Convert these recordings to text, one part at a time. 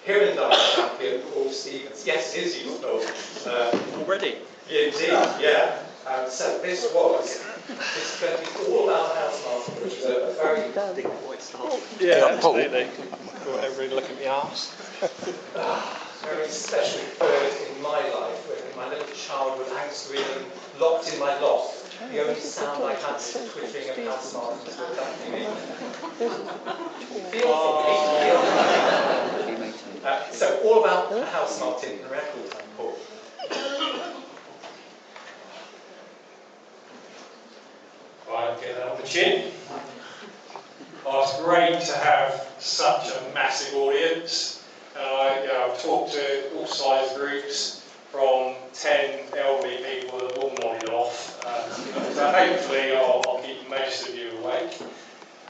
hirundine champion, Paul Stevens. Yes, it is useful. Already? Indeed, yeah. So this is going to be all about house martin, which is a very big voice. Yeah, absolutely. Thought everybody look at me arse. Very special bird in my life, when my little child was angry and locked in my loft. The only sound I had was the twittering of house martins were attacking me. Feel for me. So all about a house martin in record time, Paul. Right, get that on the chin. Oh, it's great to have such a massive audience. I've talked to all size groups, from 10 elderly people that have all nodded off. So hopefully I'll keep most of you awake.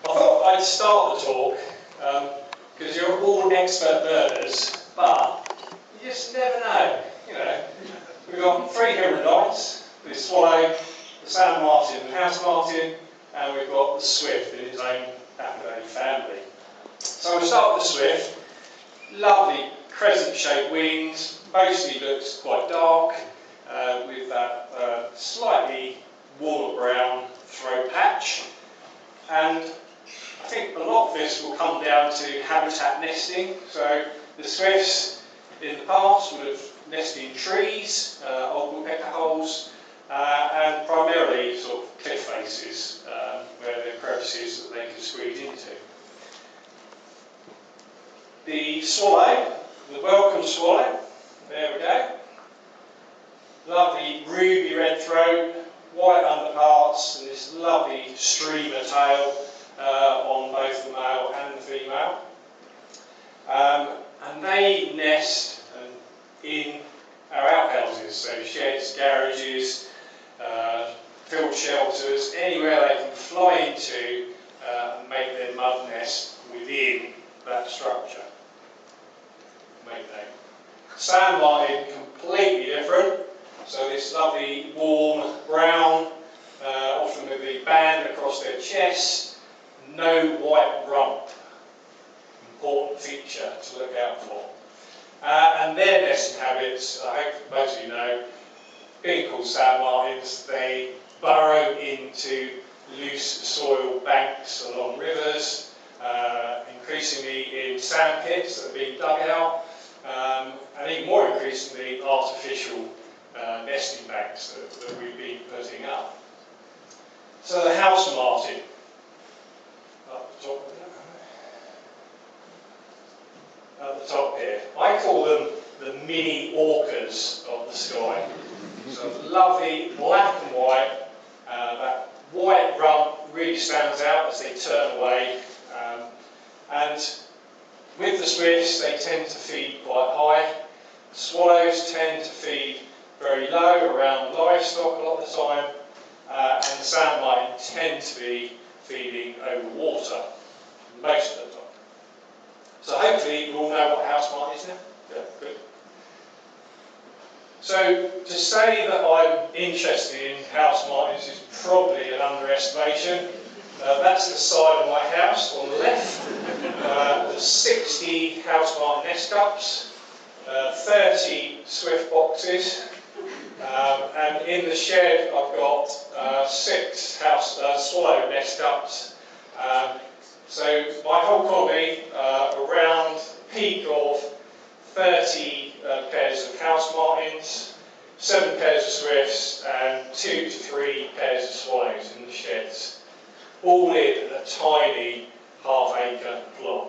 I thought I'd start the talk, because you're all expert birders, but you just never know. We've got 3 hirundines, the swallow, the sand martin and house martin, and we've got the swift in its own afield family. So we'll start with the swift. Lovely crescent-shaped wings, mostly looks quite dark, with that slightly walnut brown throat patch. And I think a lot of this will come down to habitat nesting. So the swifts in the past would have nested in trees, old woodpecker holes, and primarily sort of cliff faces, where there are crevices that they can squeeze into. The swallow, the welcome swallow, there we go. Lovely ruby red throat, white underparts, and this lovely streamer tail on both the male and the female. And they nest in our outhouses, so sheds, garages, field shelters, anywhere they can fly into and make their mud nest within that structure. Sand martin, completely different. So this lovely warm brown, often with the band across their chest, no white rump. Important feature to look out for. And their nesting habits, I hope most of you know, being called sand martins, they burrow into loose soil banks along rivers, increasingly in sand pits that are being dug out, and even more increasingly artificial nesting banks that we've been putting up. So the house martin, up the top, at the top here, I call them the mini orcas of the sky. So lovely black and white, that white rump really stands out as they turn away, and with the swifts they tend to feed quite high. Swallows tend to feed very low around livestock a lot of the time, and the sand martin tend to be feeding over water most of the time. So hopefully you all know what house martin is now. Yeah, good. So to say that I'm interested in house martins is probably an underestimation. That's the side of my house on the left. There's 60 house martin nest cups, 30 swift boxes, and in the shed I've got 6 swallow nest cups. So my whole colony, around a peak of 30 pairs of house martins, 7 pairs of swifts, and 2 to 3 pairs of swallows in the sheds, all in a tiny half-acre plot.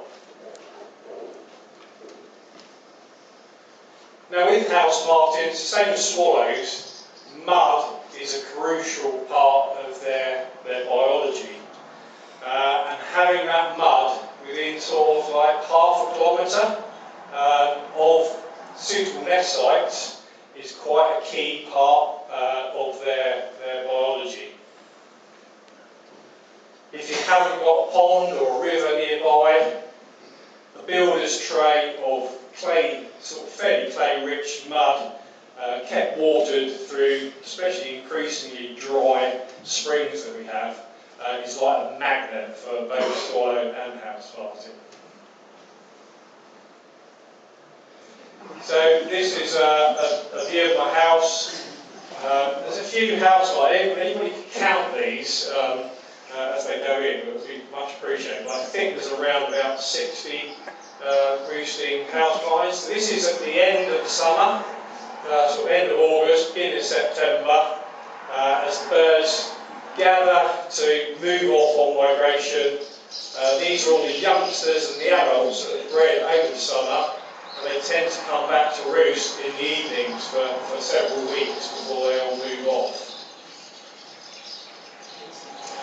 Now with house martins, same as swallows, mud is a crucial part of their biology. And having that mud within sort of like half a kilometre of suitable nest sites is quite a key part of their biology. If you haven't got a pond or a river nearby, a builder's tray of clay, sort of fairly clay-rich mud, kept watered through, especially increasingly dry springs that we have, is like a magnet for both swallow and house martin. So this is a view of my house. There's a few house lights. Anybody can count these as they go in, it would be much appreciated. But I think there's around about 60 roosting house flies. So this is at the end of the summer, sort of end of August, beginning of September, as the birds gather to move off on migration. These are all the youngsters and the adults that are bred over the summer, and they tend to come back to roost in the evenings for several weeks before they all move off.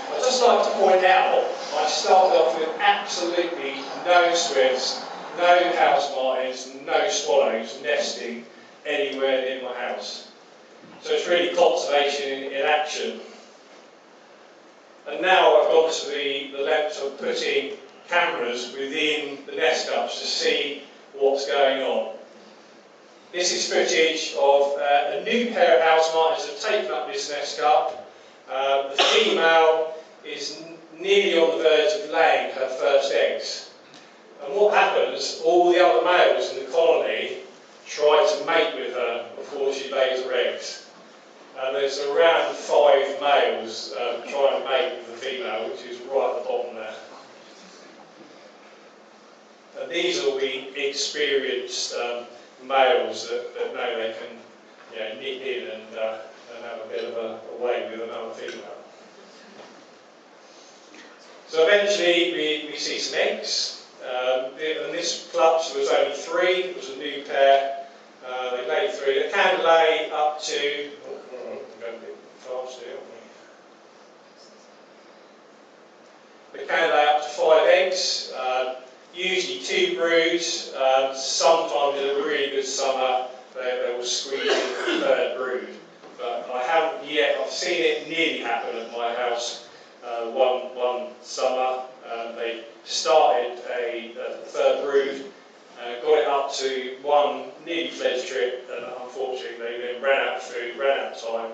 I'd just like to point out, I started off with absolutely no swifts, no house martins, no swallows nesting anywhere near my house. So it's really conservation in action. And now I've gone to the length of putting cameras within the nest cups to see what's going on. This is footage of a new pair of house martins that have taken up this nest cup. The female is nearly on the verge of laying her first eggs. And what happens, all the other males in the colony try to mate with her before she lays her eggs. And there's around 5 males trying to mate with the female, which is right at the bottom there. And these will be experienced males that know they can nip in and have a bit of a way with another female. So eventually we see some eggs, and this clutch was only 3, it was a new pair. They laid 3. They can lay up to, going a bit fast here, they can lay up to 5 eggs, usually 2 broods. Sometimes in a really good summer they will squeeze in the 3rd brood. But I haven't yet, I've seen it nearly happen at my house. One summer, they started a 3rd brood, got it up to 1 nearly fledged trip, and unfortunately they then ran out of food, ran out of time,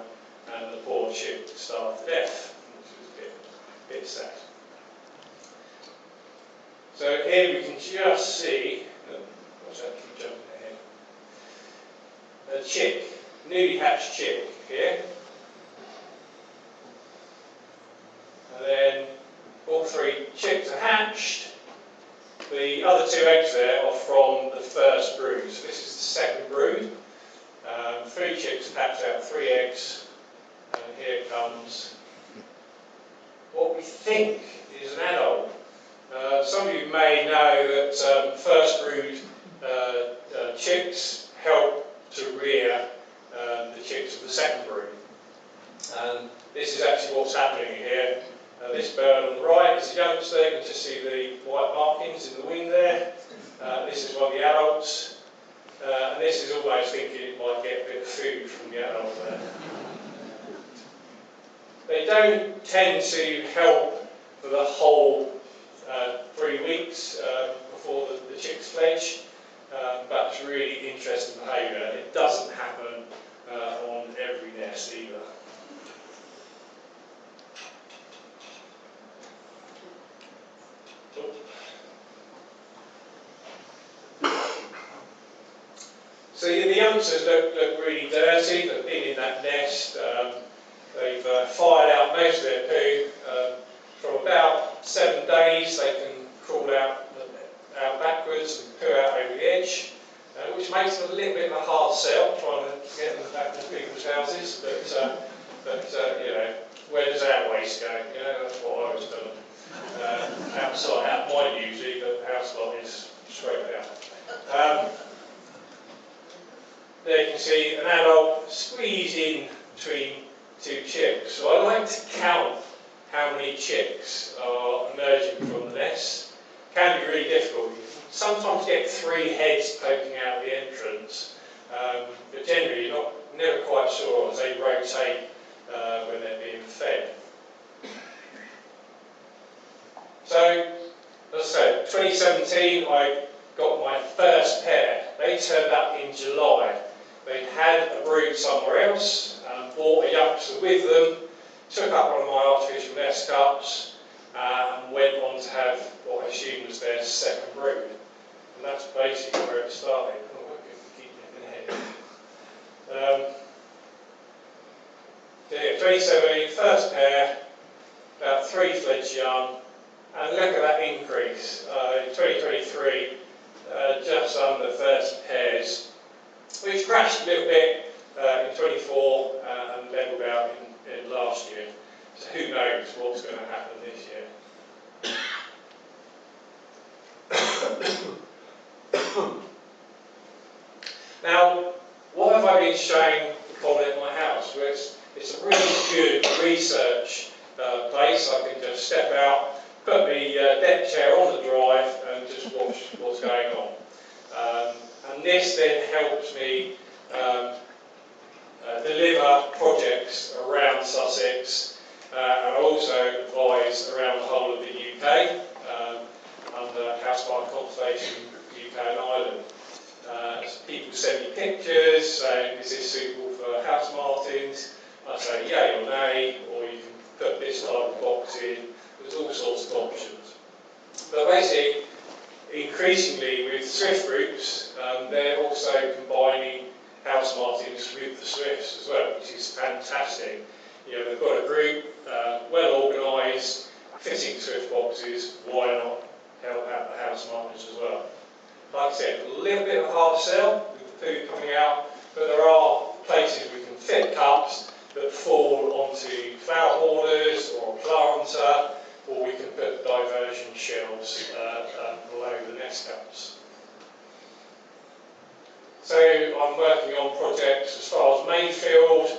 and the poor chick starved to death, which was a bit sad. So here we can just see, what's that keep jumping ahead? A chick, newly hatched chick here. And then all 3 chicks are hatched. The other 2 eggs there are from the 1st brood. So this is the 2nd brood. 3 chicks hatched out 3 eggs. And here comes what we think is an adult. Some of you may know that 1st brood chicks help to rear the chicks of the 2nd brood. And this is actually what's happening here. This bird on the right is a youngster. You can just see the white markings in the wing there. This is one of the adults. And this is almost thinking it might get a bit of food from the adult there. They don't tend to help for the whole 3 weeks before the chicks fledge, but it's really interesting behaviour. It doesn't happen on every nest either. So the youngsters look really dirty. They've been in that nest. They've fired out most of their poo. From about 7 days, they can crawl out backwards and poo out over the edge, which makes them a little bit of a hard sell, trying to get them back to people's houses. But where does our waste go? That's what I was done. Outside, out mine usually, but the house lot is straight out. There you can see an adult squeezed in between 2 chicks. So I like to count how many chicks are emerging from the nest. It can be really difficult. You can sometimes get 3 heads poking out the entrance, but generally you're never quite sure as they rotate when they're being fed. So, as I said, 2017 I got my first pair. They turned up in July. They had a brood somewhere else, bought a youngster with them, took up one of my artificial nest cups, and went on to have what I assume was their 2nd brood. And that's basically where it started. Oh, look, if we Yeah, 27, first pair, about 3 fledged young, and look at that increase. In 2023, just under 30 pairs, which crashed a little bit in 24 and levelled out in last year. So who knows what's going to happen this year. Now, what have I been showing the colony at my house? Well, it's a really good research place. I can just step out, put the deck chair on the drive and just watch what's going on. And this then helps me deliver projects around Sussex and also advise around the whole of the UK under Housefly Conservation UK and Ireland. So people send me pictures saying, is this suitable for house martins? I say yay or nay, or you can put this type of box in. There's all sorts of options. But basically, increasingly with swift groups, they're also combining house martins with the swifts as well, which is fantastic. You know, they've got a group, well organised, fitting swift boxes. Why not help out the house martins as well? Like I said, a little bit of a hard sell with the poo coming out, but there are places we can fit cups that fall onto flower borders or a planter, or we can put diversion shelves below the nest cups. So I'm working on projects as far as Mayfield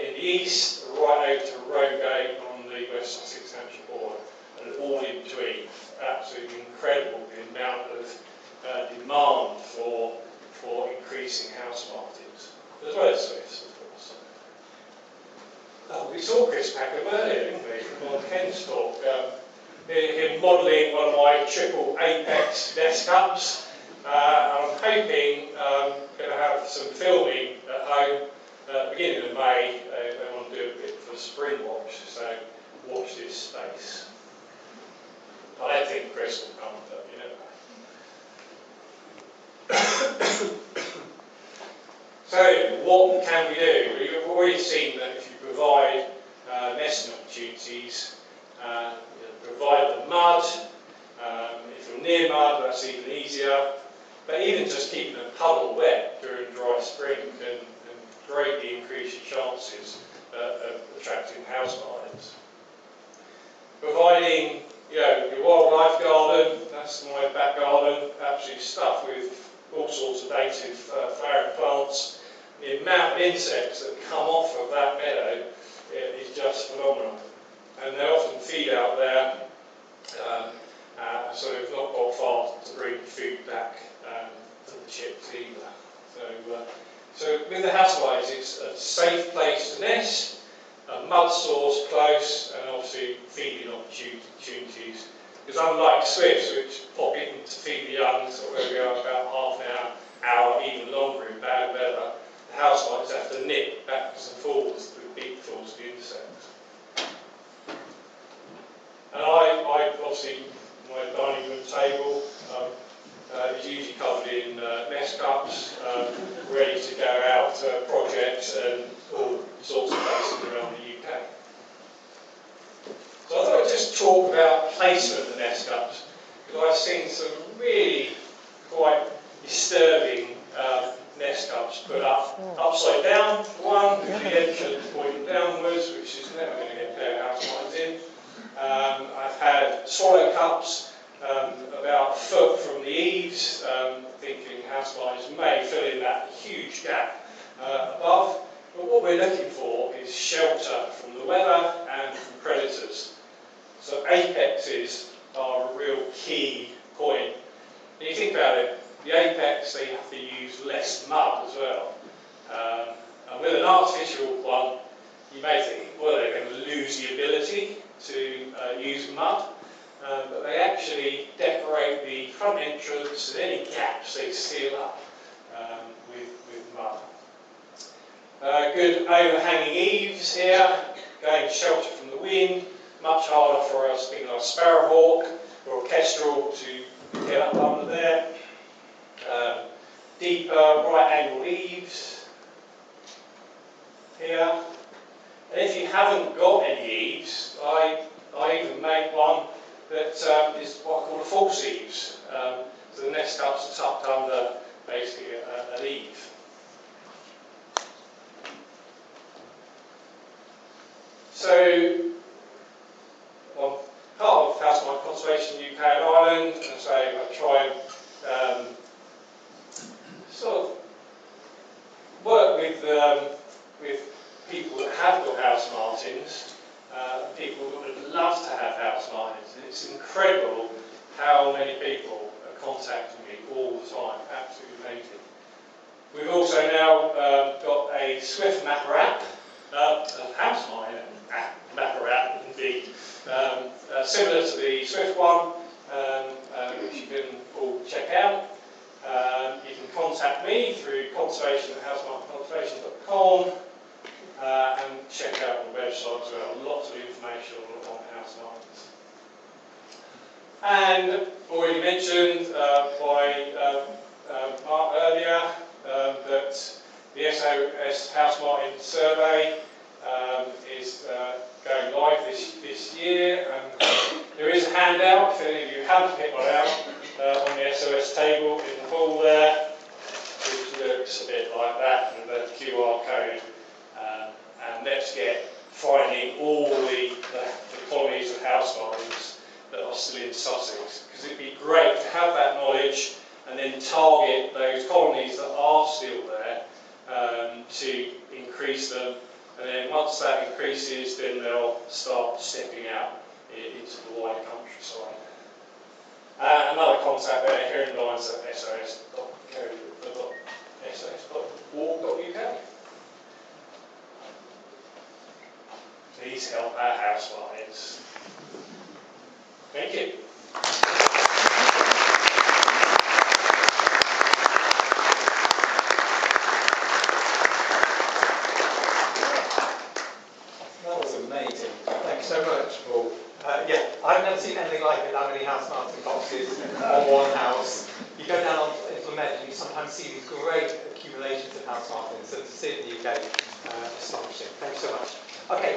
in the east, right over to Rogate on the West Sussex Hampshire border, and all in between. Absolutely incredible the amount of demand for increasing house martins, as well as swifts, of course. We saw Chris Packham earlier, didn't we, from Ken's talk. Him modelling one of my triple apex nest cups. I'm hoping going to have some filming at home beginning of May. They want to do a bit for spring watch, so watch this space. I don't think Chris will come, but you know. So, what can we do? We've already seen that if you provide nesting opportunities, provide the mud. If you're near mud, that's even easier. But even just keeping a puddle wet during dry spring can greatly increase your chances of attracting house martins. Providing, your wildlife garden, that's my back garden, absolutely stuffed with all sorts of native flowering plants. The amount of insects that come off of that meadow is just phenomenal. And they often feed out there, so they've not got far to bring food back to the chicks either. So with the houseflies, it's a safe place to nest, a mud source close, and obviously feeding opportunities. Because unlike swifts, which pop in to feed the young, sort of where we are about half an hour, even longer in bad weather, the houseflies have to nip backwards and forwards with beakfuls of insects. And I obviously, my dining room table is usually covered in nest cups, ready to go out to projects and all sorts of places around the UK. So I thought I'd just talk about placement of the nest cups, because I've seen some really quite disturbing nest cups put up upside down, one, with the entrance pointing downwards, which is never going to get their house martins in. I've had swallow cups about a foot from the eaves, thinking house martins may fill in that huge gap above. But what we're looking for is shelter from the weather and from predators. So apexes are a real key point. And you think about it, the apex, they have to use less mud as well. And with an artificial one, you may think, well, they're going to lose the ability to use mud. But they actually decorate the front entrance and any gaps they seal up with mud. Good overhanging eaves here, going shelter from the wind. Much harder for us, being like a sparrowhawk or a kestrel to get up under there. Deeper right angle eaves, here. And if you haven't got any eaves, I even make one that is what I call a false eaves. So the nest cups are tucked under basically an eave. So, well, part of House Mite Conservation UK and Ireland, and so I try and sort of work with people that have got house martins, people that would love to have house martins. It's incredible how many people are contacting me all the time. Absolutely amazing. We've also now got a Swift Mapper app, a house martin mapper app indeed, similar to the Swift one, which you can all check out. You can contact me through conservation@housemartinconservation.com and check out the website as well. Lots of information on house martins. And already mentioned by Mark earlier that the SOS House Martin survey is going live this year. There is a handout if any of you haven't picked one out on the SOS table in the hall there, which looks a bit like that with the QR code. And let's get finding all the colonies of house martins that are still in Sussex, because it'd be great to have that knowledge and then target those colonies that are still there to increase them. And then once that increases, then they'll start stepping out into the wider countryside. Another contact there, hirundines at sos.org.uk. Please help our house martins. Thank you. That was amazing. Thanks so much, Paul. Yeah, I've never seen anything like it, that many house martin boxes on one house. You go down into the Med and you sometimes see these great accumulations of house martins. So to see it in the UK, astonishing. Thanks so much. Okay.